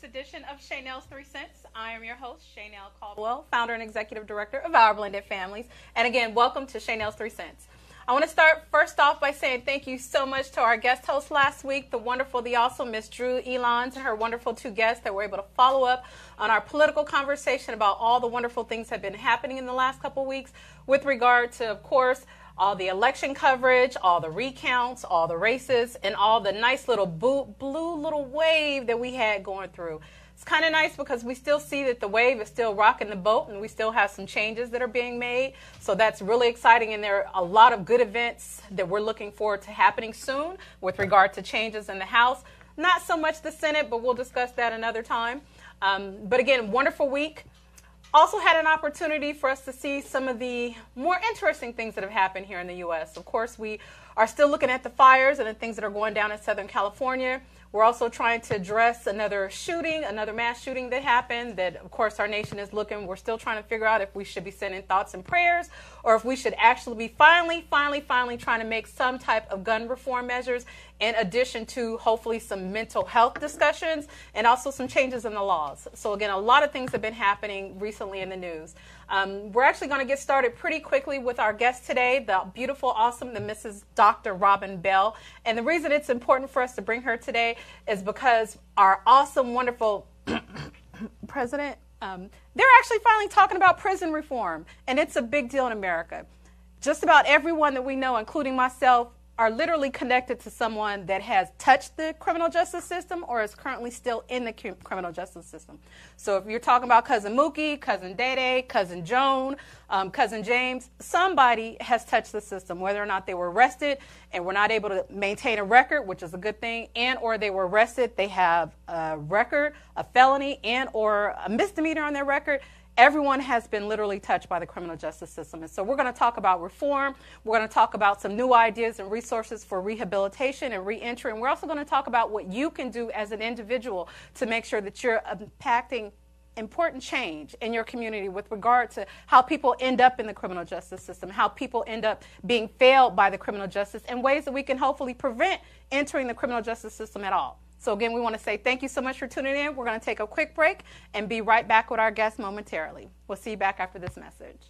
week's edition of Shaynel's 3 Cents. I am your host, Shaynel Caldwell, founder and executive director of Our Blended Families. And again, welcome to Shaynel's 3 Cents. I want to start first off by saying thank you so much to our guest host last week, the wonderful, the awesome Miss Drew Elons and her wonderful two guests that were able to follow up on our political conversation about all the wonderful things that have been happening in the last couple of weeks with regard to, of course, all the election coverage, all the recounts, all the races, and all the nice little blue little wave that we had going through. It's kind of nice because we still see that the wave is still rocking the boat and we still have some changes that are being made. So that's really exciting, and there are a lot of good events that we're looking forward to happening soon with regard to changes in the House. Not so much the Senate, but we'll discuss that another time. But again, wonderful week. Also had an opportunity for us to see some of the more interesting things that have happened here in the U.S. Of course, we are still looking at the fires and the things that are going down in Southern California. We're also trying to address another shooting, another mass shooting that happened that, of course, our nation is looking. We're still trying to figure out if we should be sending thoughts and prayers or if we should actually be finally trying to make some type of gun reform measures in addition to hopefully some mental health discussions and also some changes in the laws. So, again, a lot of things have been happening recently in the news. We're actually going to get started pretty quickly with our guest today, the beautiful, awesome, the Mrs. Dr. Robin Bell. And the reason it's important for us to bring her today is because our awesome, wonderful president, they're actually finally talking about prison reform. And it's a big deal in America. Just about everyone that we know, including myself, are literally connected to someone that has touched the criminal justice system or is currently still in the criminal justice system. So if you're talking about Cousin Mookie, Cousin Dede, Cousin Joan, Cousin James, somebody has touched the system, whether or not they were arrested and were not able to maintain a record, which is a good thing, and or they were arrested, they have a record, a felony, and or a misdemeanor on their record. Everyone has been literally touched by the criminal justice system. And so we're going to talk about reform. We're going to talk about some new ideas and resources for rehabilitation and reentry. And we're also going to talk about what you can do as an individual to make sure that you're impacting important change in your community with regard to how people end up in the criminal justice system, how people end up being failed by the criminal justice, and ways that we can hopefully prevent entering the criminal justice system at all. So again, we want to say thank you so much for tuning in. We're going to take a quick break and be right back with our guest momentarily. We'll see you back after this message.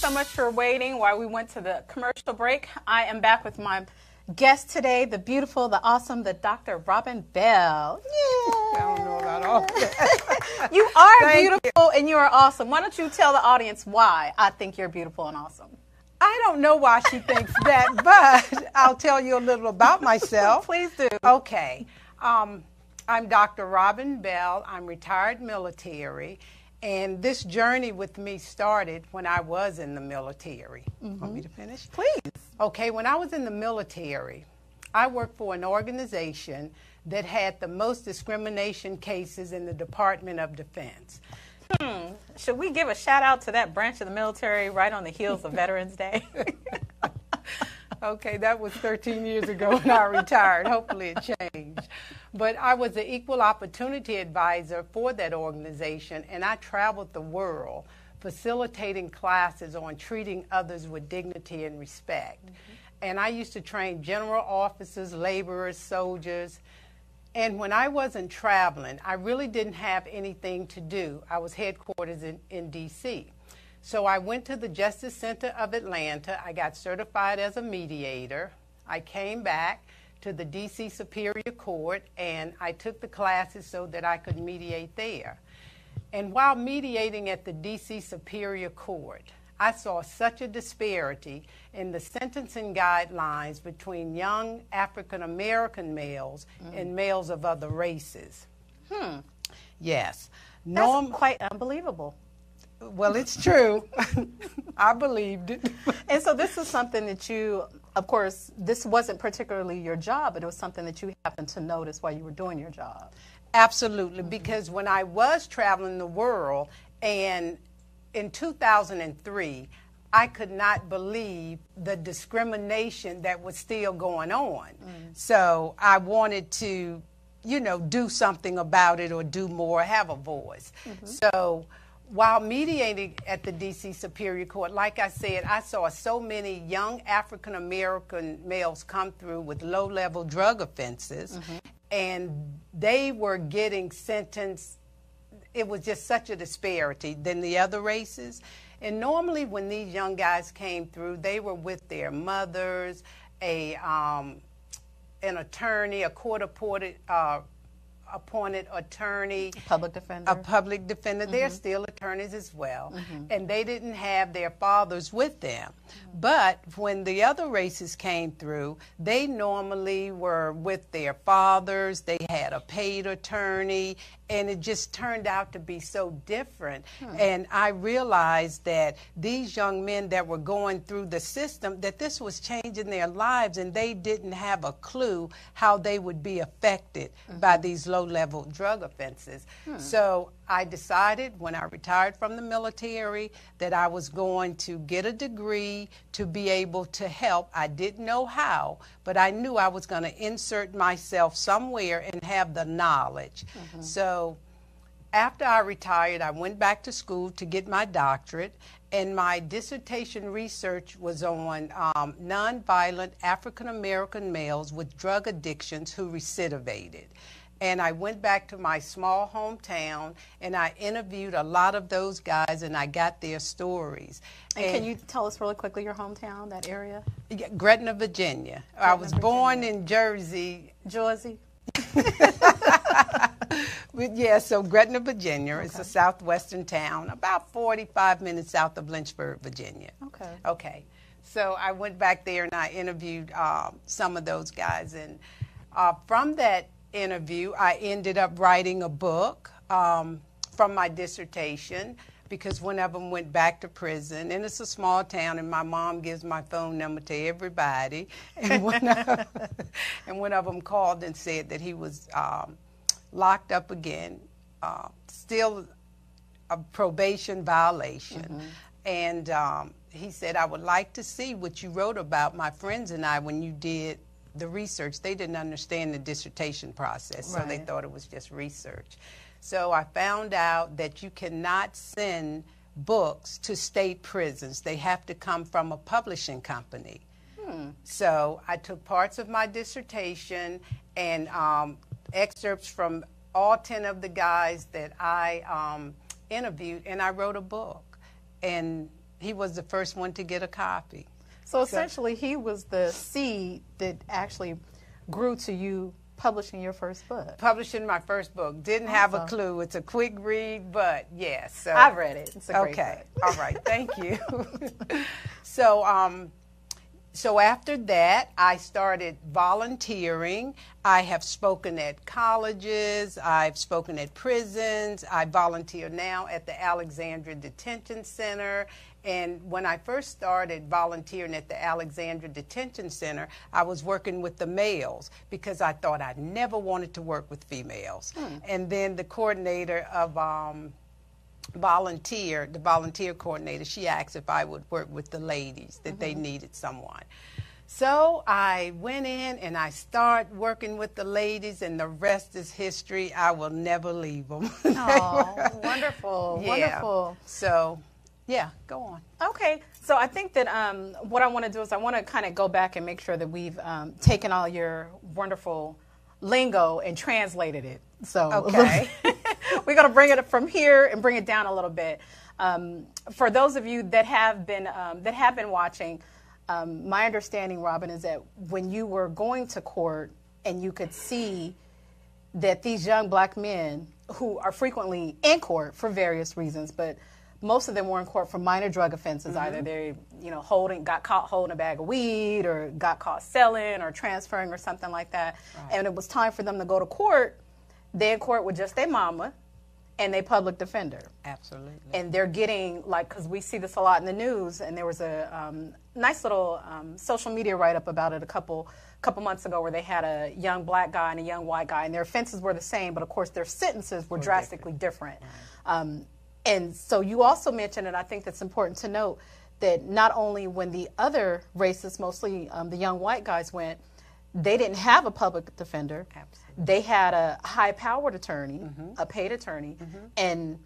so much for waiting while we went to the commercial break. I am back with my guest today, the beautiful, the awesome, the Dr. Robin Bell. Yeah. I don't know about all that. You are beautiful and you are awesome. Why don't you tell the audience why I think you're beautiful and awesome? I don't know why she thinks that, but I'll tell you a little about myself. Please do. Okay. I'm Dr. Robin Bell. I'm retired military. And this journey with me started when I was in the military. Want me to finish? Please. Okay, when I was in the military, I worked for an organization that had the most discrimination cases in the Department of Defense. Should we give a shout out to that branch of the military right on the heels of Veterans Day? Okay, that was 13 years ago when I retired. Hopefully it changed. But I was an equal opportunity advisor for that organization, and I traveled the world facilitating classes on treating others with dignity and respect. And I used to train general officers, laborers, soldiers. And when I wasn't traveling, I really didn't have anything to do. I was headquarters in D.C. So I went to the Justice Center of Atlanta. I got certified as a mediator. I came back to the D.C. Superior Court, and I took the classes so that I could mediate there. And while mediating at the D.C. Superior Court, I saw such a disparity in the sentencing guidelines between young African-American males and males of other races. Yes. That's quite unbelievable. Well, it's true. I believed it. And so this is something that you, of course, this wasn't particularly your job, but it was something that you happened to notice while you were doing your job. Absolutely, because when I was traveling the world, and in 2003, I could not believe the discrimination that was still going on. So I wanted to, you know, do something about it or do more, have a voice. So while mediating at the D.C. Superior Court, like I said, I saw so many young African-American males come through with low-level drug offenses, and they were getting sentenced. It was just such a disparity than the other races. And normally when these young guys came through, they were with their mothers, an attorney, a court-appointed attorney, Public defender. a public defender. They're still attorneys as well. And they didn't have their fathers with them. But when the other races came through, they normally were with their fathers. They had a paid attorney, and it just turned out to be so different. And I realized that these young men that were going through the system, that this was changing their lives, and they didn't have a clue how they would be affected by these low-level drug offenses. So I decided when I retired from the military that I was going to get a degree to be able to help. I didn't know how, but I knew I was going to insert myself somewhere and have the knowledge. So after I retired, I went back to school to get my doctorate, and my dissertation research was on nonviolent African-American males with drug addictions who recidivated. And I went back to my small hometown, and I interviewed a lot of those guys, and I got their stories. And can you tell us really quickly your hometown, that area? Gretna, Virginia. I was born in Jersey. Jersey? Yeah, so Gretna, Virginia. It's a southwestern town, about 45 minutes south of Lynchburg, Virginia. Okay. So I went back there, and I interviewed some of those guys. And from that interview, I ended up writing a book from my dissertation, because one of them went back to prison, and it's a small town, and my mom gives my phone number to everybody, and one of them called and said that he was locked up again, still a probation violation, and he said, I would like to see what you wrote about my friends and I when you did the research. They didn't understand the dissertation process, so they thought it was just research. So I found out that you cannot send books to state prisons. They have to come from a publishing company. So I took parts of my dissertation and excerpts from all 10 of the guys that I interviewed, and I wrote a book. And He was the first one to get a copy. So essentially, he was the seed that actually grew to you publishing your first book. Publishing my first book. Didn't have a clue. It's a quick read, but yes. So, I've read it. It's a great book. All right. Thank you. So after that, I started volunteering. I have spoken at colleges. I've spoken at prisons. I volunteer now at the Alexandria Detention Center. And when I first started volunteering at the Alexandria Detention Center, I was working with the males because I thought I never wanted to work with females. And then the coordinator of the volunteer coordinator, she asked if I would work with the ladies, that they needed someone. So I went in and I started working with the ladies, and the rest is history. I will never leave them. Oh, wonderful, Yeah. wonderful. So, yeah, go on. Okay, so I think that what I want to do is I want to kind of go back and make sure that we've taken all your wonderful lingo and translated it. So Okay. we're going to bring it from here and bring it down a little bit. For those of you that have been watching, my understanding, Robin, is that when you were going to court and you could see that these young black men who are frequently in court for various reasons, but most of them were in court for minor drug offenses. Either they, got caught holding a bag of weed, or got caught selling or transferring or something like that. Right. And it was time for them to go to court. They in court with just their mama and they public defender. Absolutely. And they're getting, because we see this a lot in the news, and there was a nice little social media write-up about it a couple months ago, where they had a young black guy and a young white guy, and their offenses were the same, but of course their sentences were drastically different. Right. And so you also mentioned, and I think that's important to note, that not only when the other races, mostly the young white guys, went, they didn't have a public defender. Absolutely. They had a high-powered attorney, a paid attorney, and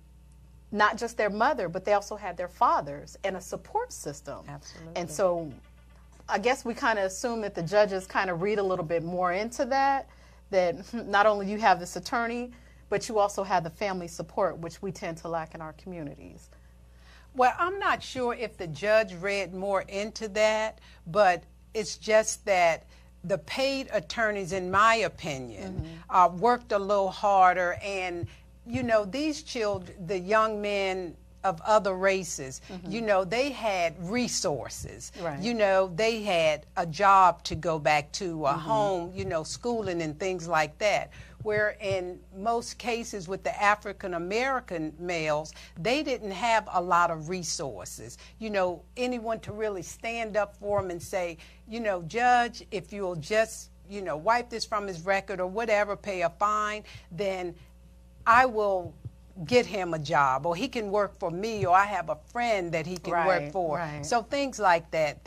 not just their mother, but they also had their fathers and a support system. Absolutely. And so I guess we kind of assume that the judges kind of read a little bit more into that not only you have this attorney, but you also have the family support, which we tend to lack in our communities. Well, I'm not sure if the judge read more into that, but it's just that the paid attorneys, in my opinion, worked a little harder. And, these children, the young men of other races, they had resources. Right. They had a job to go back to, a home, schooling and things like that. Where in most cases with the African American males, they didn't have a lot of resources. Anyone to really stand up for them and say, Judge, if you'll just, wipe this from his record or whatever, pay a fine, then I will get him a job, or he can work for me, or I have a friend that he can work for. Right. So things like that,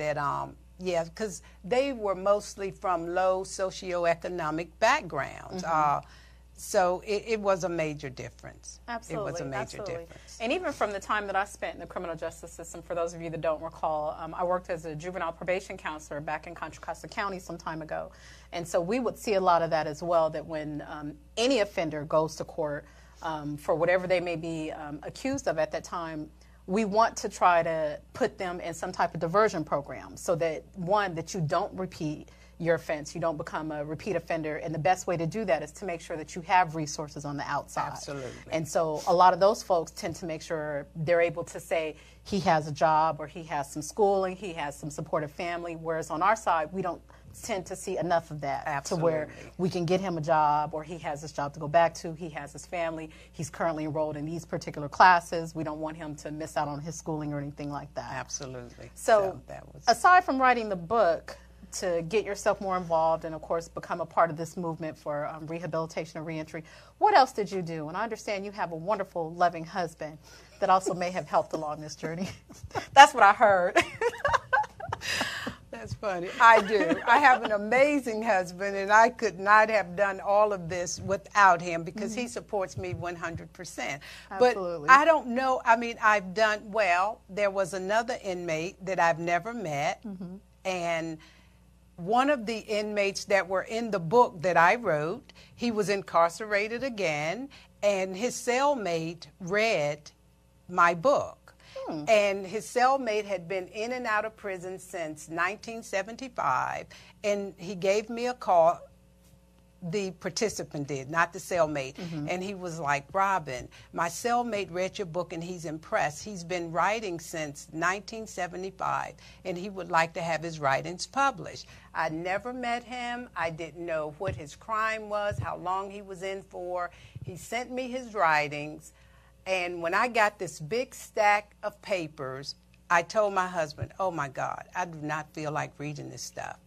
yeah, because they were mostly from low socioeconomic backgrounds. So it was a major difference. Absolutely. It was a major difference. And even from the time that I spent in the criminal justice system, for those of you that don't recall, I worked as a juvenile probation counselor back in Contra Costa County some time ago. And so we would see a lot of that as well, that when any offender goes to court for whatever they may be accused of at that time, we want to try to put them in some type of diversion program so that, one, that you don't repeat your offense, you don't become a repeat offender, and the best way to do that is to make sure that you have resources on the outside. Absolutely. And so a lot of those folks tend to make sure they're able to say he has a job, or he has some schooling, he has some supportive family, whereas on our side, we don't tend to see enough of that. Absolutely. To where we can get him a job, or he has this job to go back to, he has his family, he's currently enrolled in these particular classes, we don't want him to miss out on his schooling or anything like that. Absolutely. So aside from writing the book to get yourself more involved and of course become a part of this movement for rehabilitation and reentry, what else did you do? And I understand you have a wonderful, loving husband that also may have helped along this journey. That's what I heard. That's funny. I do. I have an amazing husband, and I could not have done all of this without him, because he supports me 100%. Absolutely. But I don't know. I mean, I've done well. There was another inmate that I've never met, and one of the inmates that were in the book that I wrote, he was incarcerated again, and his cellmate read my book. And his cellmate had been in and out of prison since 1975, and he gave me a call. The participant did, not the cellmate. And he was like, Robin, my cellmate read your book and he's impressed. He's been writing since 1975 and he would like to have his writings published. I never met him. I didn't know what his crime was, how long he was in for. He sent me his writings, and when I got this big stack of papers, I told my husband, oh my God, I do not feel like reading this stuff.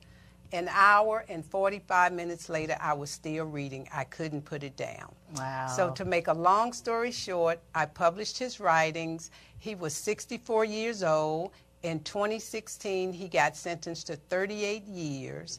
An hour and 45 minutes later, I was still reading. I couldn't put it down. Wow. So to make a long story short, I published his writings. He was 64 years old. In 2016, he got sentenced to 38 years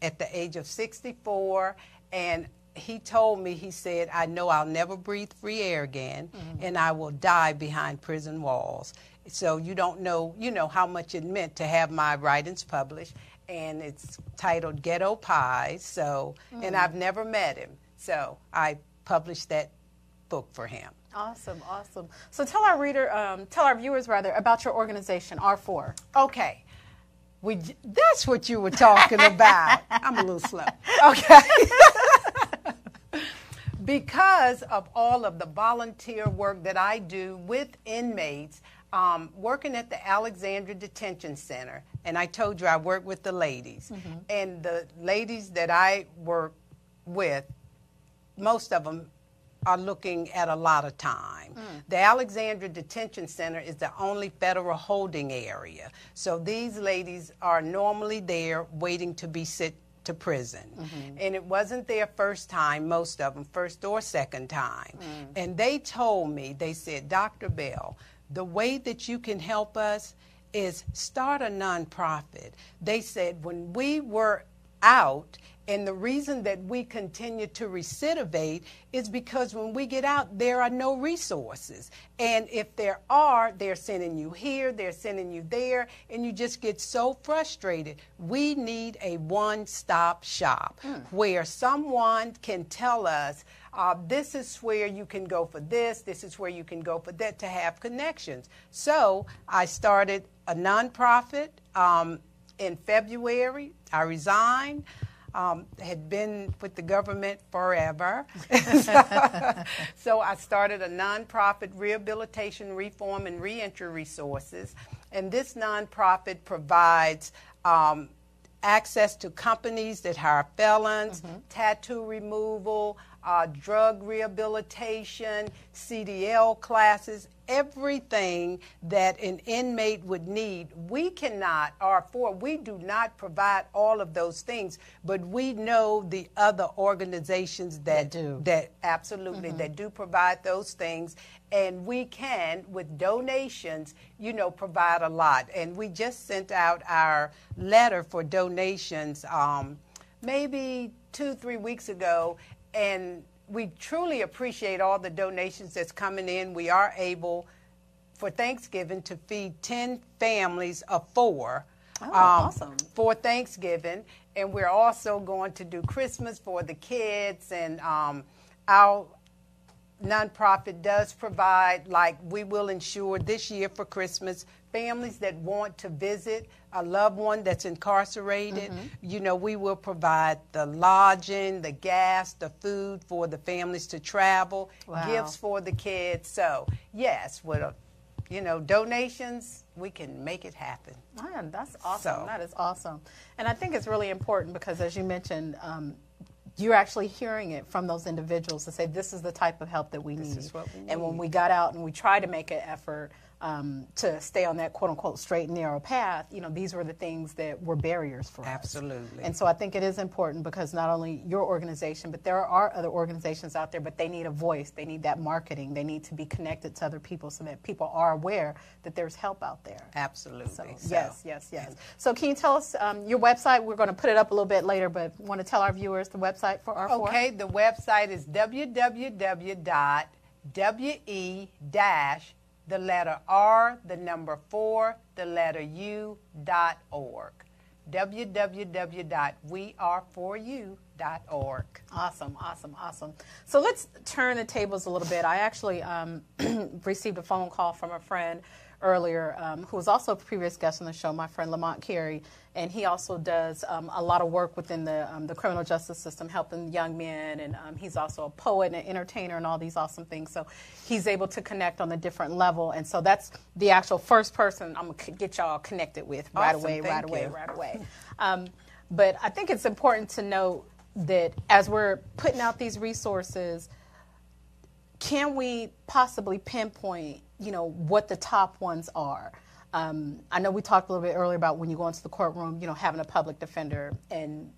at the age of 64. And he told me, he said, I know I'll never breathe free air again, and I will die behind prison walls. So you don't know, how much it meant to have my writings published. And it's titled Ghetto Pies, so, and I've never met him, so I published that book for him. Awesome, awesome. So tell our viewers about your organization, R4. Okay, that's what you were talking about. I'm a little slow. Okay. Because of all of the volunteer work that I do with inmates, working at the Alexandria Detention Center, and I told you I work with the ladies, and the ladies that I work with, most of them are looking at a lot of time. The Alexandria Detention Center is the only federal holding area, so these ladies are normally there waiting to be sent to prison. And it wasn't their first time, most of them, first or second time. And they told me, they said, Dr. Bell, the way that you can help us is start a nonprofit. They said when we were out, and the reason that we continue to recidivate is because when we get out, there are no resources. And if there are, they're sending you here, they're sending you there, and you just get so frustrated. We need a one-stop shop where someone can tell us, this is where you can go for this is where you can go for that, to have connections. So I started a nonprofit in February. I resigned. Had been with the government forever. So I started a nonprofit, Rehabilitation, Reform, and Reentry Resources. And this nonprofit provides access to companies that hire felons, tattoo removal, drug rehabilitation, CDL classes, everything that an inmate would need. We cannot, R4, we do not provide all of those things, but we know the other organizations that do. That absolutely, that do provide those things. And we can, with donations, provide a lot. And we just sent out our letter for donations maybe 2-3 weeks ago, and we truly appreciate all the donations that's coming in. We are able, for Thanksgiving, to feed 10 families of 4 awesome. For Thanksgiving. And we're also going to do Christmas for the kids. And our nonprofit does provide, like we will ensure this year for Christmas, families that want to visit a loved one that's incarcerated, we will provide the lodging, the gas, the food for the families to travel, gifts for the kids. So, yes, with donations, we can make it happen. Man, that's awesome. That is awesome. And I think it's really important because, as you mentioned, you're actually hearing it from those individuals to say, this is the type of help that we need. This is what we need. And when we got out and we tried to make an effort to stay on that quote-unquote straight and narrow path, these were the things that were barriers for us. Absolutely. And so I think it is important because not only your organization, but there are other organizations out there, but they need a voice. They need that marketing. They need to be connected to other people so that people are aware that there's help out there. Absolutely. Yes. So can you tell us your website? We're going to put it up a little bit later, but want to tell our viewers the website for R4? Okay, the website is www.the letter R, the number 4, the letter U.org. www.weareforyou.org. Awesome, awesome, awesome. So let's turn the tables a little bit. I actually received a phone call from a friend earlier who was also a previous guest on the show, my friend Lamont Carey, and he also does a lot of work within the criminal justice system, helping young men, and he's also a poet and an entertainer and all these awesome things. So he's able to connect on a different level, and so that's the actual first person I'm going to get y'all connected with right away. But I think it's important to note that as we're putting out these resources, can we possibly pinpoint, what the top ones are? I know we talked a little bit earlier about when you go into the courtroom, having a public defender, and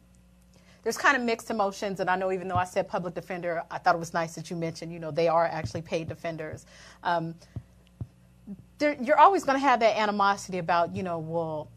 there's kind of mixed emotions. And I know even though I said public defender, I thought it was nice that you mentioned, they are actually paid defenders. You're always going to have that animosity about, well,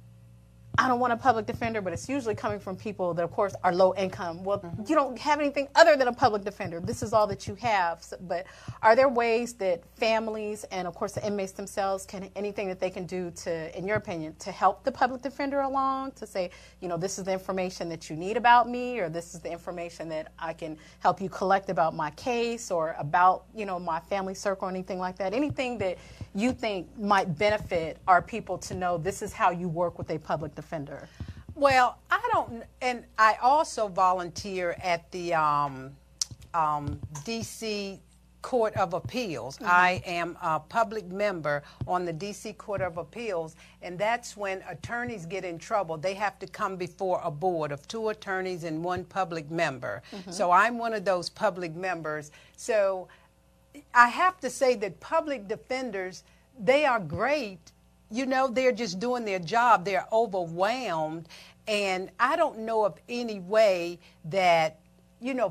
I don't want a public defender, but it's usually coming from people that, of course, are low income. Well, you don't have anything other than a public defender. This is all that you have. So, but are there ways that families and, of course, the inmates themselves anything that they can do to, in your opinion, to help the public defender along, to say, this is the information that you need about me, or this is the information that I can help you collect about my case, or about, my family circle, or anything like that? Anything that you think might benefit our people to know this is how you work with a public defender? Well, I don't, and I also volunteer at the D.C. Court of Appeals. Mm-hmm. I am a public member on the D.C. Court of Appeals, and that's when attorneys get in trouble. They have to come before a board of 2 attorneys and 1 public member. Mm-hmm. So I'm one of those public members. So I have to say that public defenders, they are great. They're just doing their job. They're overwhelmed. And I don't know of any way that,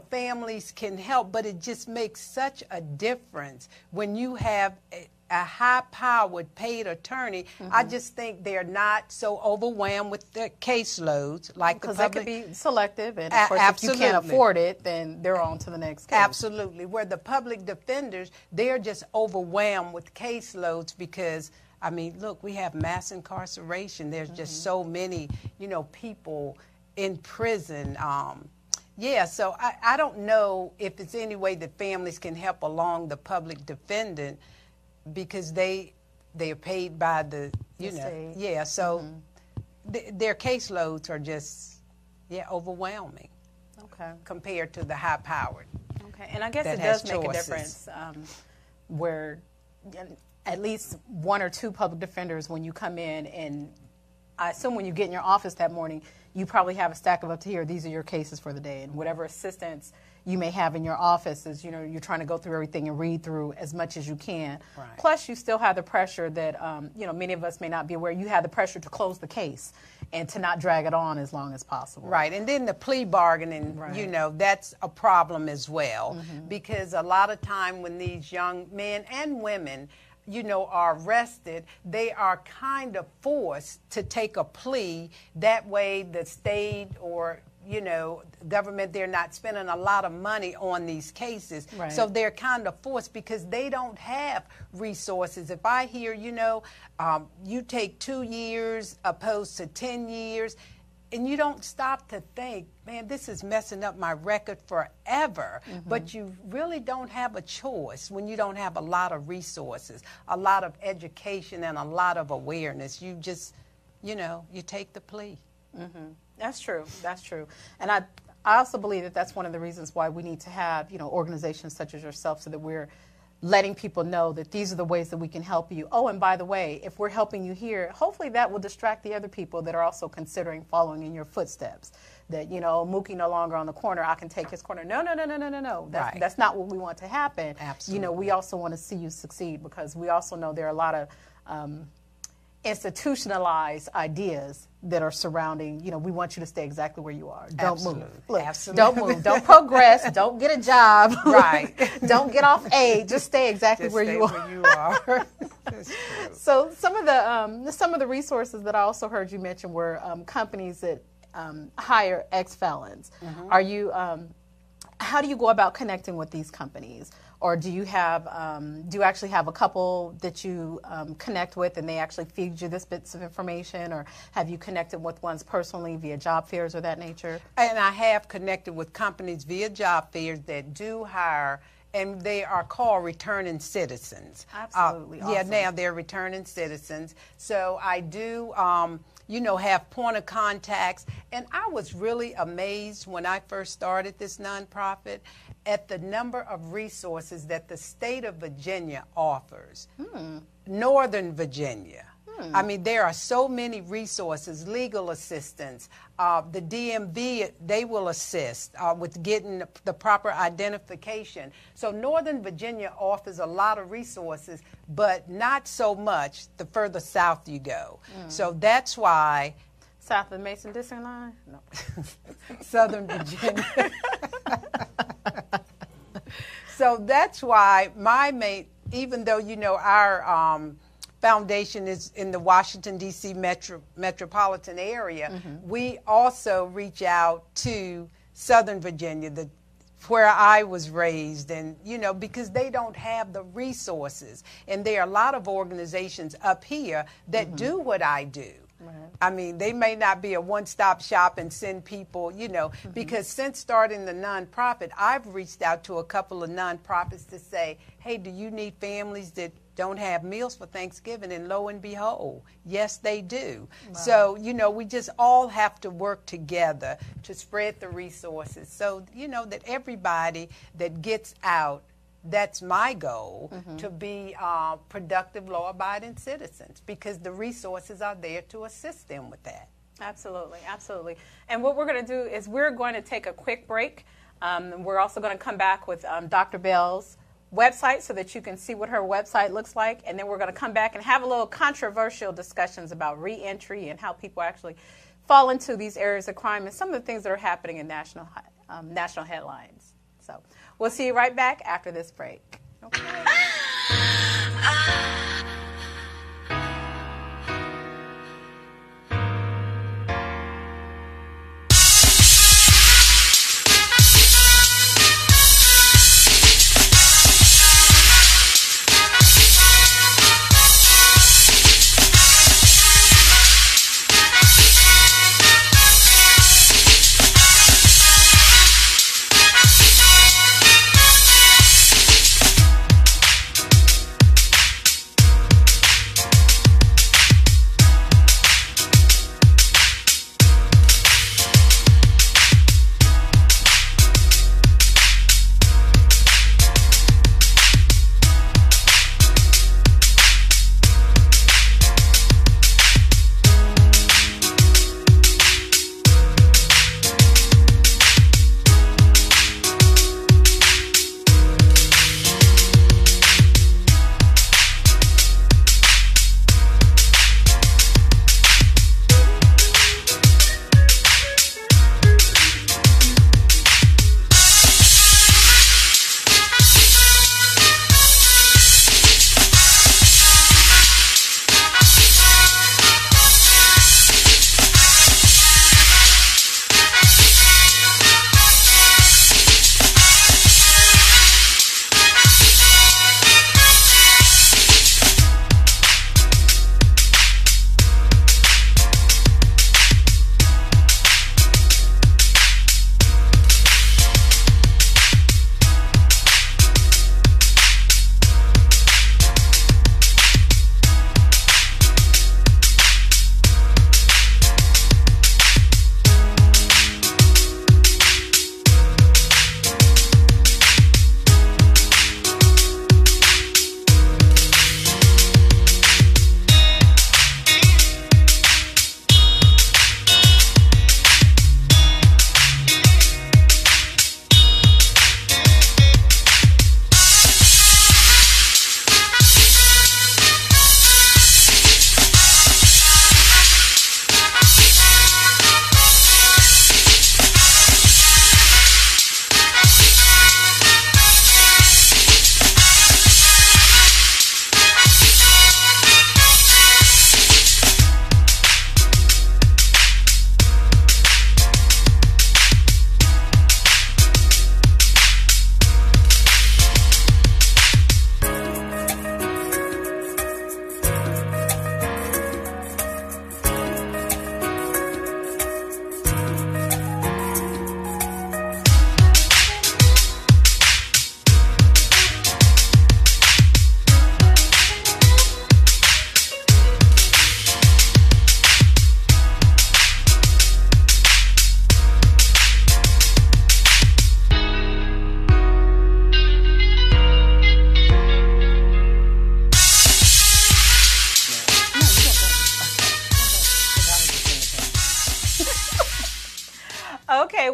families can help, but it just makes such a difference when you have a high-powered paid attorney. Mm-hmm. I just think they're not so overwhelmed with their caseloads like the public. Because that could be selective, and of course, absolutely. If you can't afford it, then they're on to the next case. Absolutely. Where the public defenders, they're just overwhelmed with caseloads because, look, we have mass incarceration. There's mm-hmm. just so many, people in prison. So I don't know if it's any way that families can help along the public defendant, because they are paid by the state. So mm-hmm. Their caseloads are just overwhelming. Okay. Compared to the high powered. Okay, and I guess it does make a difference where at least 1 or 2 public defenders, when you come in, and I assume when you get in your office that morning, you probably have a stack of up to here. These are your cases for the day, and whatever assistance you may have in your office is, you're trying to go through everything and read through as much as you can. Right. Plus, you still have the pressure that, many of us may not be aware. You have the pressure to close the case and to not drag it on as long as possible. Right, and then the plea bargaining, right. That's a problem as well, mm-hmm. because a lot of time when these young men and women, are arrested, they are kind of forced to take a plea. That way the state or, government, they're not spending a lot of money on these cases. Right. So they're kind of forced because they don't have resources. If I hear, you take 2 years opposed to 10 years, and you don't stop to think, man, this is messing up my record forever. Mm-hmm. But you really don't have a choice when you don't have a lot of resources, a lot of education, and a lot of awareness. You just, you take the plea. Mm-hmm. That's true. That's true. And I also believe that that's one of the reasons why we need to have, organizations such as yourself, so that we're letting people know that these are the ways that we can help you. Oh, and by the way, if we're helping you here, hopefully that will distract the other people that are also considering following in your footsteps. That, Mookie no longer on the corner, I can take his corner. No. That's not what we want to happen. Absolutely. We also want to see you succeed, because we also know there are a lot of institutionalized ideas that are surrounding, we want you to stay exactly where you are. Don't Absolutely. move. Look, Absolutely. Don't move. Don't progress. Don't get a job. Right. Don't get off aid. Just stay exactly where you are. So some of the resources that I also heard you mention were companies that hire ex-felons. Mm-hmm. Are you how do you go about connecting with these companies? Or do you have, do you actually have a couple that you connect with and they actually feed you this bits of information? Or have you connected with ones personally via job fairs or that nature? And I have connected with companies via job fairs that do hire, and they are called returning citizens. Absolutely. Yeah, awesome. now they're returning citizens. So I do, you know, have point of contacts. And I was really amazed when I first started this nonprofit at the number of resources that the state of Virginia offers. Northern Virginia. I mean, there are so many resources, legal assistance, the DMV, they will assist with getting the proper identification. So Northern Virginia offers a lot of resources, but not so much the further south you go. So that's why... South of the Mason-Dixon line? No. Southern Virginia. So that's why my main, even though, you know, our foundation is in the Washington, D.C. metropolitan area, we also reach out to Southern Virginia, where I was raised, and, you know, because they don't have the resources. And there are a lot of organizations up here that do what I do. Right. I mean, they may not be a one-stop shop and send people, you know, because since starting the nonprofit, I've reached out to a couple of nonprofits to say, hey, do you need families that don't have meals for Thanksgiving? And lo and behold, yes, they do. Wow. So, you know, we just all have to work together to spread the resources so, you know, that everybody that gets out, that's my goal, to be productive, law-abiding citizens, because the resources are there to assist them with that. Absolutely, absolutely. And what we're going to do is we're going to take a quick break. We're also going to come back with Dr. Bell's website so that you can see what her website looks like. And then we're going to come back and have a little controversial discussions about reentry and how people actually fall into these areas of crime and some of the things that are happening in national headlines. So we'll see you right back after this break. Okay.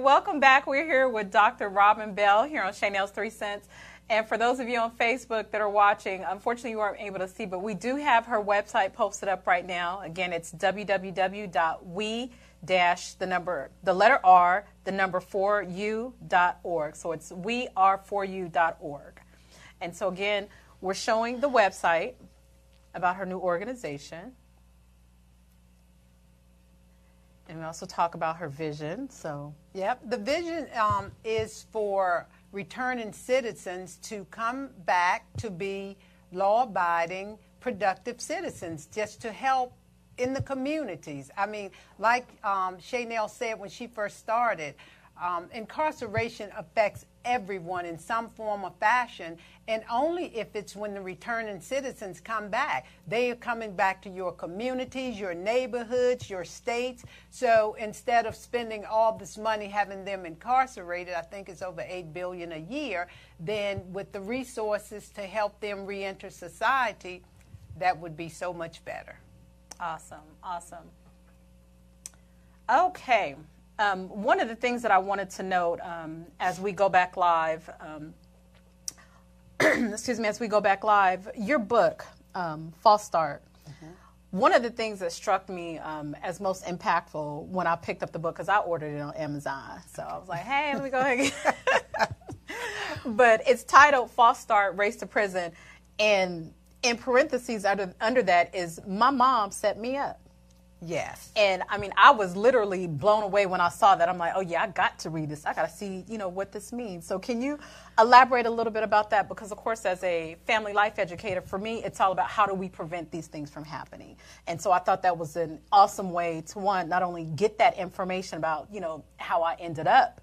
welcome back. We're here with Dr. Robin Bell here on Shaynel's 3 Cents. And for those of you on Facebook that are watching, unfortunately you weren't able to see, but we do have her website posted up right now. Again, it's www.4u.org. So it's weare4u.org. And so again, we're showing the website about her new organization. And we also talk about her vision. So, yep, the vision is for returning citizens to come back to be law-abiding, productive citizens, just to help in the communities. I mean, like Shaynel said when she first started, incarceration affects everyone in some form or fashion, and only if it's when the returning citizens come back. They are coming back to your communities, your neighborhoods, your states. So instead of spending all this money having them incarcerated, I think it's over $8 billion a year, then with the resources to help them reenter society, that would be so much better. Awesome, awesome. Okay. One of the things that I wanted to note as we go back live, excuse me, as we go back live, your book, False Start, one of the things that struck me as most impactful when I picked up the book, because I ordered it on Amazon, so I was like, hey, let me go ahead and but it's titled False Start, Race to Prison, and in parentheses under that is my mom set me up. Yes. And I mean, I was literally blown away when I saw that. I'm like, oh yeah, I got to read this. I got to see, you know, what this means. So can you elaborate a little bit about that? Because of course, as a family life educator, for me, it's all about how do we prevent these things from happening. And so I thought that was an awesome way to, one, not only get that information about, you know, how I ended up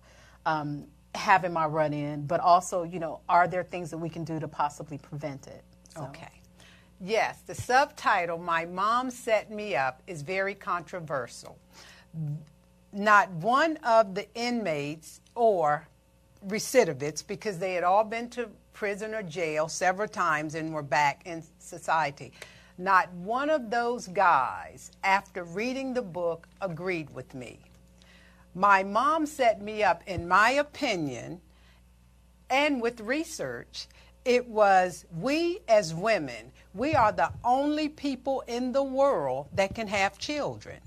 having my run-in, but also, you know, are there things that we can do to possibly prevent it? So. Okay. Yes, the subtitle, My Mom Set Me Up, is very controversial. Not one of the inmates or recidivists, because they had all been to prison or jail several times and were back in society, not one of those guys, after reading the book, agreed with me. My mom set me up, in my opinion, and with research, it was we as women, we are the only people in the world that can have children.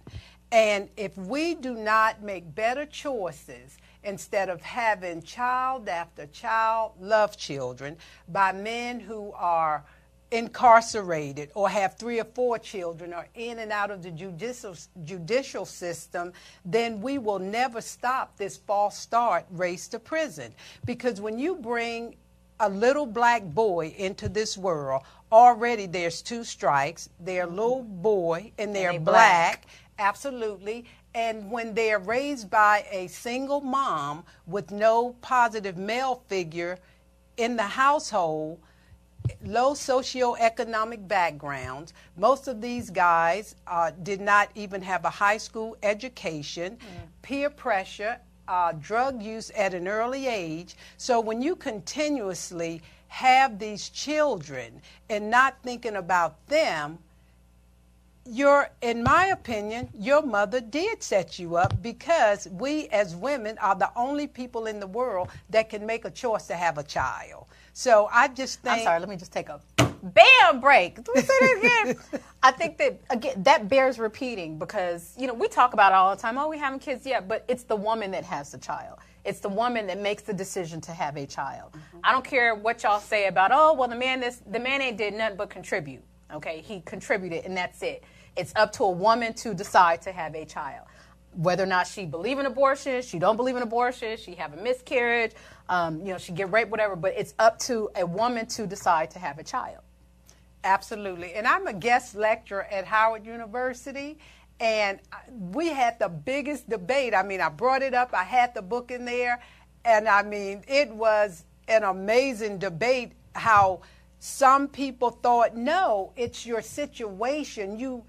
And if we do not make better choices, instead of having child after child love children by men who are incarcerated or have 3 or 4 children or in and out of the judicial system, then we will never stop this false start race to prison. Because when you bring a little black boy into this world, already there's 2 strikes. They're a little boy and they're black. Absolutely. And when they're raised by a single mom with no positive male figure in the household, low socioeconomic backgrounds, most of these guys did not even have a high school education, peer pressure, drug use at an early age. So when you continuously have these children and not thinking about them, in my opinion, your mother did set you up, because we as women are the only people in the world that can make a choice to have a child. So I just think... I'm sorry, let me just take a bam break. Let me say that again. I think that, again, that bears repeating, because, you know, we talk about it all the time. Oh, we having kids, yeah, but it's the woman that has the child. It's the woman that makes the decision to have a child. I don't care what y'all say about, oh, well, the man ain't did nothing but contribute. Okay, he contributed and that's it. It's up to a woman to decide to have a child. Whether or not she believe in abortion, she don't believe in abortion, she have a miscarriage, you know, she get raped, whatever, but it's up to a woman to decide to have a child. Absolutely. And I'm a guest lecturer at Howard University, and we had the biggest debate. I mean, I brought it up, I had the book in there, and I mean, it was an amazing debate how some people thought, no, it's your situation. You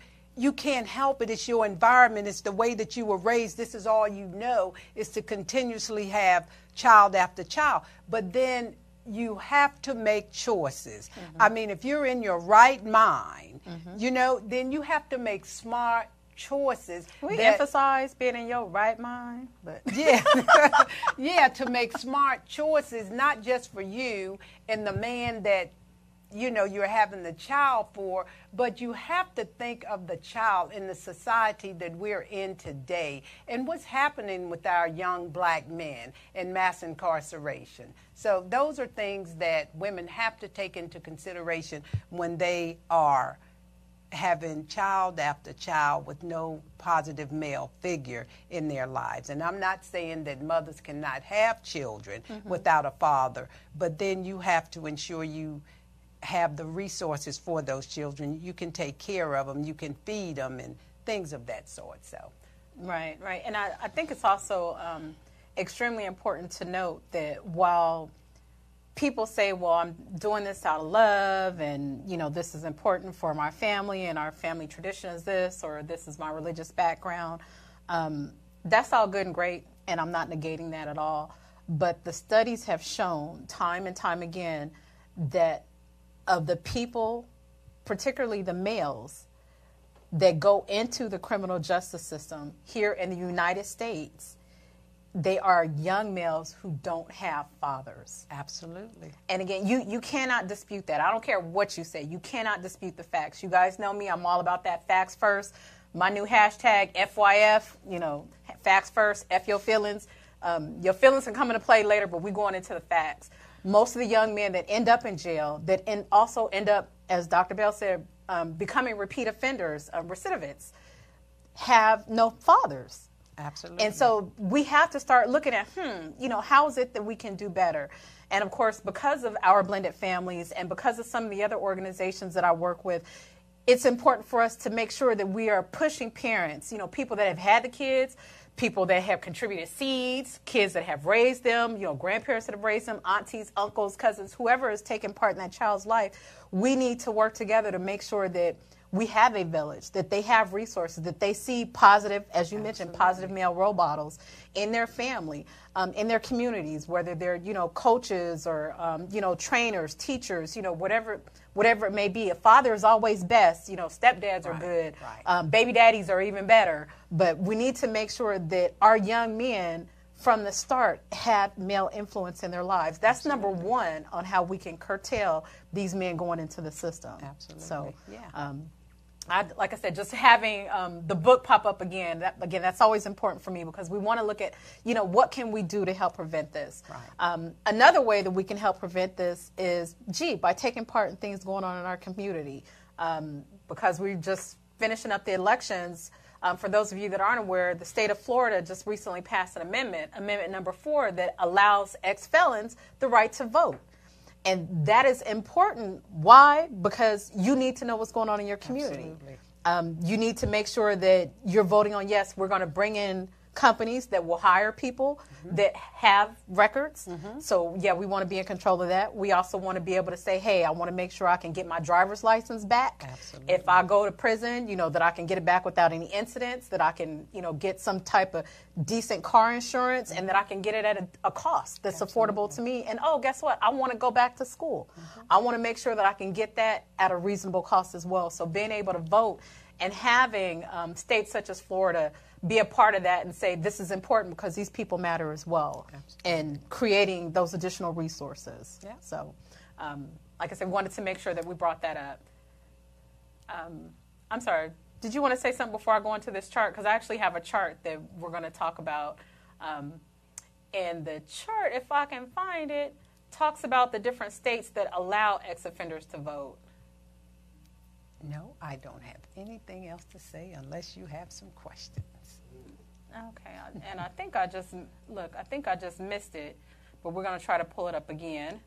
can't help it. It's your environment. It's the way that you were raised. This is all you know, is to continuously have child after child. But then you have to make choices. I mean, if you're in your right mind, you know, then you have to make smart choices. We emphasize being in your right mind, but yeah, yeah, to make smart choices, not just for you and the man that you're having the child for, but you have to think of the child in the society that we're in today and what's happening with our young black men and mass incarceration. So those are things that women have to take into consideration when they are having child after child with no positive male figure in their lives. And I'm not saying that mothers cannot have children without a father, but then you have to ensure you have the resources for those children. You can take care of them, you can feed them, and things of that sort. So, right. And I think it's also extremely important to note that while people say, well, I'm doing this out of love, and this is important for my family, and our family tradition is this, or this is my religious background, that's all good and great, and I'm not negating that at all. But the studies have shown time and time again that of the people, particularly the males, that go into the criminal justice system here in the United States, they are young males who don't have fathers. Absolutely. And again, you cannot dispute that. I don't care what you say. You cannot dispute the facts. You guys know me. I'm all about that facts first. My new hashtag, FYF, facts first, F your feelings. Your feelings can come into play later, but we're going into the facts. Most of the young men that end up in jail, that also end up, as Dr. Bell said, becoming repeat offenders, recidivists, have no fathers. Absolutely. And so we have to start looking at, how is it that we can do better? And of course, because of our blended families and because of some of the other organizations that I work with, it's important for us to make sure that we are pushing parents, people that have had the kids, people that have contributed seeds, kids that have raised them, grandparents that have raised them, aunties, uncles, cousins, whoever is taking part in that child's life. We need to work together to make sure that we have a village, that they have resources, that they see positive, as you mentioned, positive male role models in their family, in their communities, whether they're, coaches or, trainers, teachers, whatever it may be. A father is always best. Stepdads are good. Right. Baby daddies are even better. But we need to make sure that our young men from the start have male influence in their lives. That's number one on how we can curtail these men going into the system. Absolutely. So, yeah. like I said, just having the book pop up again, that's always important for me because we want to look at, what can we do to help prevent this? Right. Another way that we can help prevent this is, by taking part in things going on in our community. Because we're just finishing up the elections. For those of you that aren't aware, the state of Florida just recently passed an amendment number 4, that allows ex-felons the right to vote. And that is important. Why? Because you need to know what's going on in your community. Absolutely. You need to make sure that you're voting on, yes, we're going to bring in companies that will hire people that have records. So, yeah, we want to be in control of that. We also want to be able to say, hey, I want to make sure I can get my driver's license back. Absolutely. If I go to prison, that I can get it back without any incidents, that I can, get some type of decent car insurance, and that I can get it at a cost that's affordable to me. And, guess what? I want to go back to school. I want to make sure that I can get that at a reasonable cost as well. So being able to vote and having states such as Florida be a part of that and say this is important because these people matter as well. Absolutely. And creating those additional resources. Yeah. So, like I said, wanted to make sure that we brought that up. I'm sorry. Did you want to say something before I go into this chart? Because I actually have a chart that we're going to talk about. And the chart, if I can find it, talks about the different states that allow ex-offenders to vote. No, I don't have anything else to say unless you have some questions. Okay, and I think I just missed it, but we're going to try to pull it up again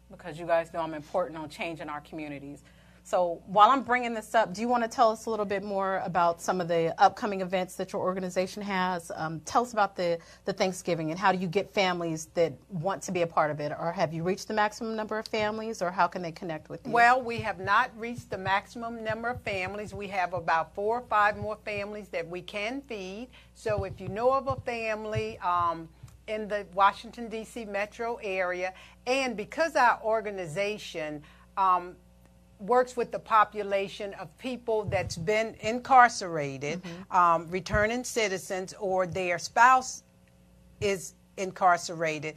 because you guys know I'm important on changing our communities. So while I'm bringing this up, do you want to tell us a little bit more about some of the upcoming events that your organization has? Tell us about the Thanksgiving and how do you get families that want to be a part of it? Or have you reached the maximum number of families, or how can they connect with you? Well, we have not reached the maximum number of families. We have about 4 or 5 more families that we can feed. So if you know of a family in the Washington, D.C. metro area, and because our organization works with the population of people that's been incarcerated, returning citizens, or their spouse is incarcerated.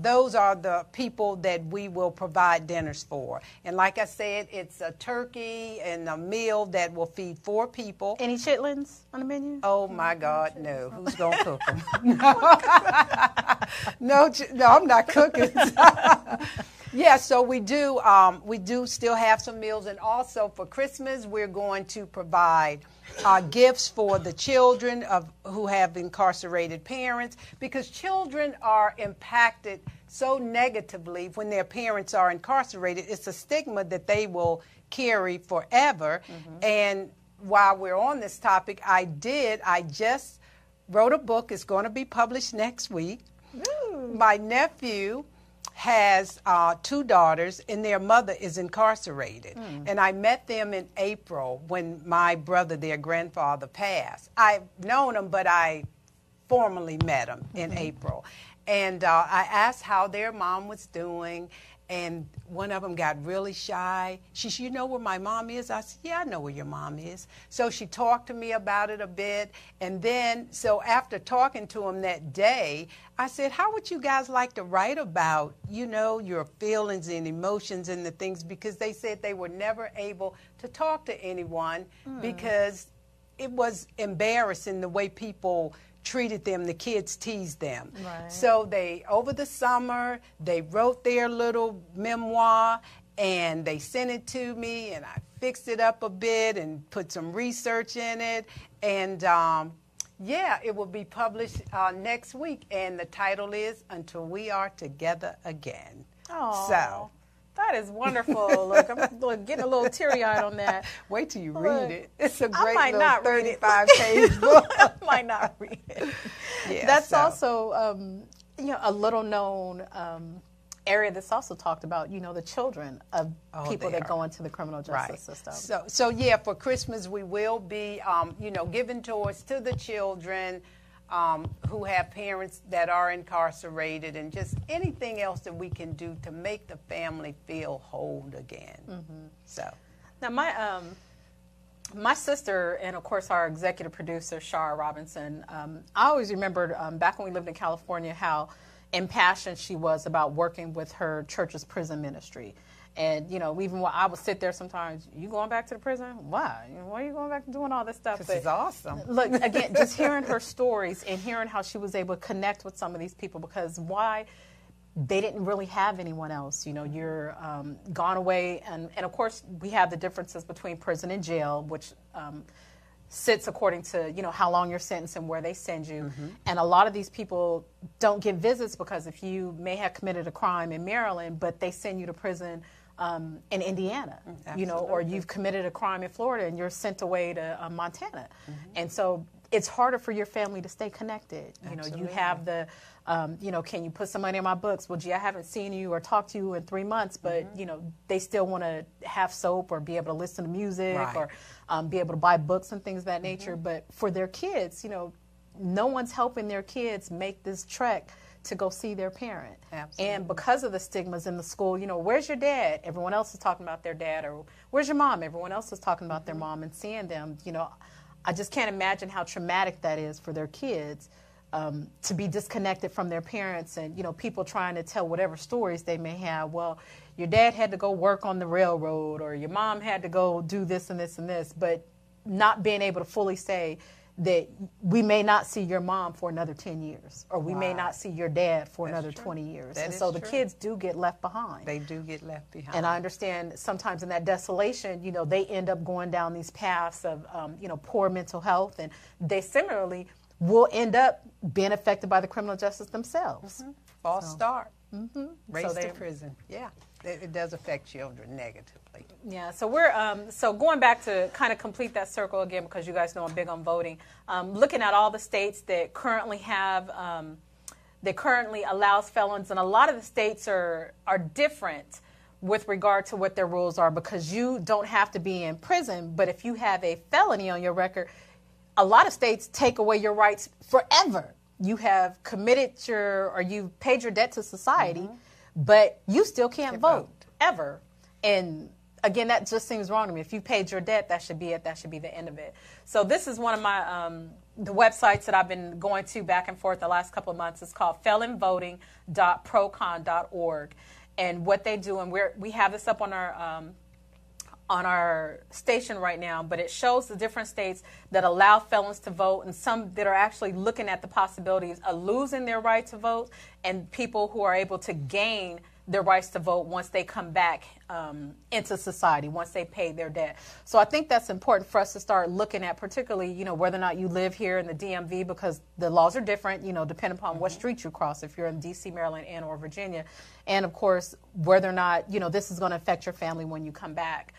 Those are the people that we will provide dinners for. And like I said, it's a turkey and a meal that will feed 4 people. Any chitlins on the menu? Oh my God, no. Who's going to cook them? No, I'm not cooking. Yeah, so we do still have some meals, and also for Christmas we're going to provide gifts for the children who have incarcerated parents, because children are impacted so negatively when their parents are incarcerated. It's a stigma that they will carry forever. And while we're on this topic, I just wrote a book. It's going to be published next week. Ooh. My nephew has 2 daughters, and their mother is incarcerated. And I met them in April when my brother, their grandfather, passed. I've known them, but I formally met them in April. And I asked how their mom was doing, and one of them got really shy. She said, "You know where my mom is?" I said, "Yeah, I know where your mom is." So she talked to me about it a bit. And then, so after talking to him that day, I said, "How would you guys like to write about, you know, your feelings and emotions and the things?" Because they said they were never able to talk to anyone because it was embarrassing the way people treated them. The kids teased them. Right. So they, over the summer, they wrote their little memoir, and they sent it to me, and I fixed it up a bit and put some research in it. And yeah, it will be published next week, and the title is Until We Are Together Again. Oh. So that is wonderful. Look, I'm getting a little teary-eyed on that. Wait till you read it. It's a great little 35-page book. I might not read it. Yeah, that's also, you know, a little-known area that's also talked about, you know, the children of people that go into the criminal justice system. So yeah, for Christmas we will be, you know, giving toys to the children who have parents that are incarcerated, and just anything else that we can do to make the family feel whole again. So now my sister, and of course our executive producer Shara Robinson, I always remembered back when we lived in California how impassioned she was about working with her church's prison ministry. And, you know, even when I would sit there sometimes, "You going back to the prison? Why? Why are you going back and doing all this stuff?" This is awesome. Look, again, just hearing her stories and hearing how she was able to connect with some of these people, because why? They didn't really have anyone else. You know, you're gone away. And of course, we have the differences between prison and jail, which sits according to, you know, how long you're sentenced and where they send you. And a lot of these people don't get visits because if you may have committed a crime in Maryland, but they send you to prison in Indiana, you know, or you've committed a crime in Florida and you're sent away to Montana. And so it's harder for your family to stay connected. You know, you have the, you know, "Can you put some money in my books?" Well, gee, I haven't seen you or talked to you in 3 months, but, you know, they still want to have soap or be able to listen to music or be able to buy books and things of that nature. But for their kids, you know, no one's helping their kids make this trek to go see their parent. Absolutely. And because of the stigmas in the school, you know, "Where's your dad?" Everyone else is talking about their dad. Or "Where's your mom?" Everyone else is talking about their mom. And seeing them, you know, I just can't imagine how traumatic that is for their kids, to be disconnected from their parents, and, you know, people trying to tell whatever stories they may have. Well, your dad had to go work on the railroad, or your mom had to go do this and this and this, but not being able to fully say that we may not see your mom for another 10 years, or we may not see your dad for another 20 years. And so the kids do get left behind. They do get left behind. And I understand sometimes in that desolation, you know, they end up going down these paths of, you know, poor mental health, and they similarly will end up being affected by the criminal justice themselves. False start. Raised to prison. Yeah, it does affect children negatively. Yeah, so we're so going back to kind of complete that circle again, because you guys know I'm big on voting. Looking at all the states that currently have that currently allows felons, and a lot of the states are different with regard to what their rules are, because you don't have to be in prison, but if you have a felony on your record, a lot of states take away your rights forever. You have committed or you've paid your debt to society, but you still can't vote ever. And again, that just seems wrong to me. If you paid your debt, that should be it. That should be the end of it. So this is one of my the websites that I've been going to back and forth the last couple of months. It's called felonvoting.procon.org. And what they do, and we have this up on our station right now, but it shows the different states that allow felons to vote and some that are actually looking at the possibilities of losing their right to vote, and people who are able to gain their rights to vote once they come back into society, once they pay their debt. So I think that's important for us to start looking at, particularly, you know, whether or not you live here in the DMV, because the laws are different, you know, depending upon what street you cross, if you're in D.C., Maryland, and or Virginia. And, of course, whether or not, you know, this is going to affect your family when you come back.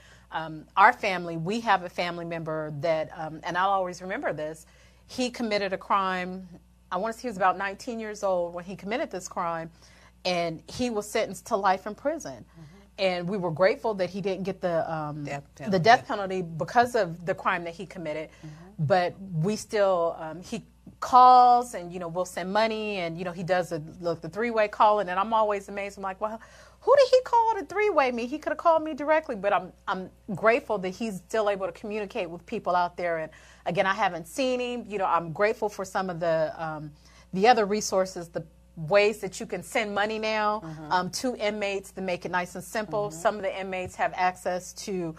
Our family, we have a family member that, and I'll always remember this, he committed a crime. I want to say he was about 19 years old when he committed this crime, and he was sentenced to life in prison. And we were grateful that he didn't get the death penalty because of the crime that he committed. But we still, he calls and, you know, we'll send money, and, you know, he does the three-way calling, and I'm always amazed. I'm like, well, who did he call to three-way me? He could have called me directly, but I'm grateful that he's still able to communicate with people out there. And again, I haven't seen him. You know, I'm grateful for some of the other resources, the ways that you can send money now to inmates to make it nice and simple. Some of the inmates have access to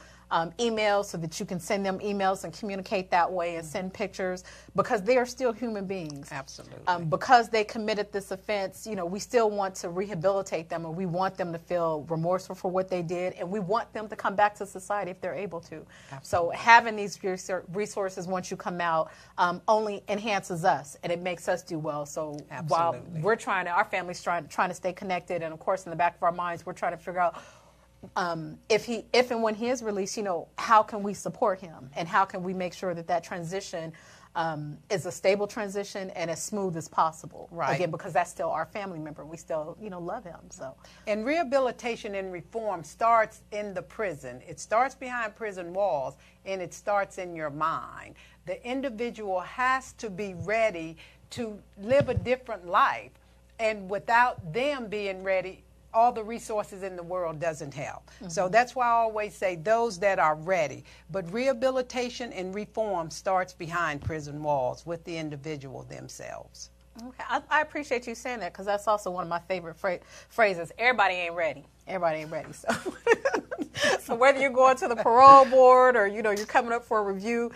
emails so that you can send them emails and communicate that way and send pictures, because they are still human beings. Absolutely. Because they committed this offense, you know, we still want to rehabilitate them, and we want them to feel remorseful for what they did, and we want them to come back to society if they're able to. Absolutely. So having these resources once you come out only enhances us, and it makes us do well. So while we're trying to, our family's trying to stay connected, and of course in the back of our minds we're trying to figure out if and when he is released, you know, how can we support him, and how can we make sure that that transition is a stable transition and as smooth as possible. Right. Again, because that's still our family member. We still, you know, love him. So. And rehabilitation and reform starts in the prison. It starts behind prison walls, and it starts in your mind. The individual has to be ready to live a different life, and without them being ready, all the resources in the world doesn't help. So that's why I always say those that are ready. But rehabilitation and reform starts behind prison walls with the individual themselves. Okay, I appreciate you saying that, because that's also one of my favorite phrases. Everybody ain't ready. Everybody ain't ready. So, so whether you're going to the parole board or, you know, you're coming up for a review,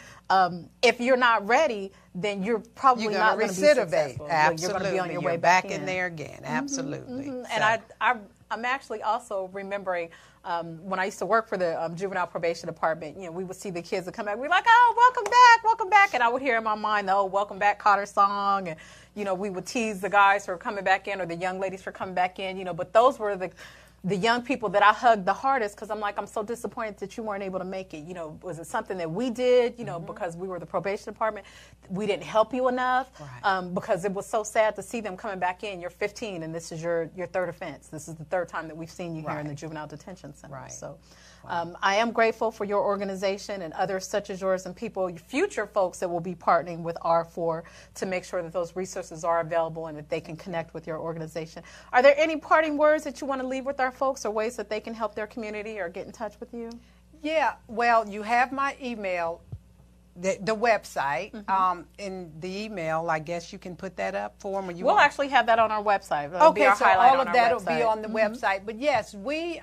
if you're not ready, then you're probably not going to be successful. Absolutely. You're going to be on your way back in there again. Absolutely. So. And I'm actually also remembering when I used to work for the juvenile probation department, you know, we would see the kids that come back. We'd be like, oh, welcome back. And I would hear in my mind the old Welcome Back Cotter song. And, you know, we would tease the guys for coming back in, or the young ladies for coming back in, you know. But those were the young people that I hugged the hardest, because I'm like, I'm so disappointed that you weren't able to make it. You know, was it something that we did, you know, because we were the probation department? We didn't help you enough, because it was so sad to see them coming back in. You're 15, and this is your third offense. This is the third time that we've seen you here in the Juvenile Detention Center. So I am grateful for your organization and others such as yours, and future folks that will be partnering with R4 to make sure that those resources are available and that they can connect with your organization. Are there any parting words that you want to leave with our folks, or ways that they can help their community or get in touch with you? Yeah, well, you have my email, the website. In the email, I guess you can put that up for them. We'll actually have that on our website. Okay, so all of that will be on the website. But yes, we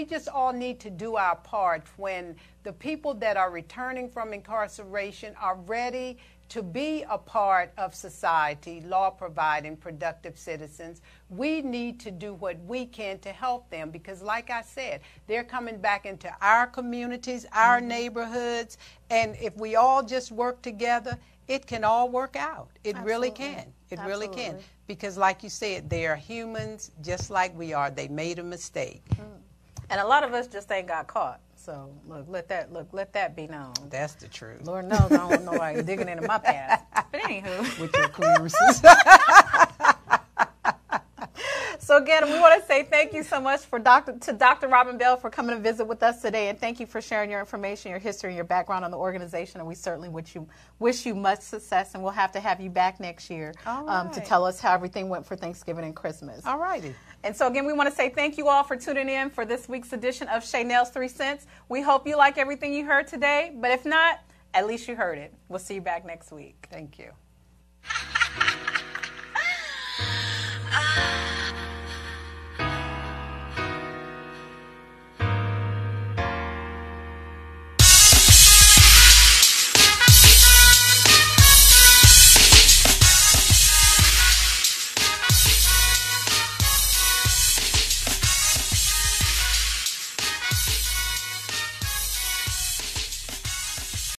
just all need to do our part when the people that are returning from incarceration are ready to be a part of society, law-providing, productive citizens. We need to do what we can to help them, because like I said, they're coming back into our communities, our neighborhoods, and if we all just work together, it can all work out. It really can. It really can. Because like you said, they are humans just like we are. They made a mistake. And a lot of us just ain't got caught. So let that be known. That's the truth. Lord knows I don't want nobody digging into my past. But anywho, with your clearances. So again, we want to say thank you so much to Dr. Robin Bell for coming to visit with us today, and thank you for sharing your information, your history, and your background on the organization. And we certainly wish you much success, and we'll have to have you back next year to tell us how everything went for Thanksgiving and Christmas. All righty. And so again, we want to say thank you all for tuning in for this week's edition of Shaynel's 3 Cents. We hope you like everything you heard today, but if not, at least you heard it. We'll see you back next week. Thank you.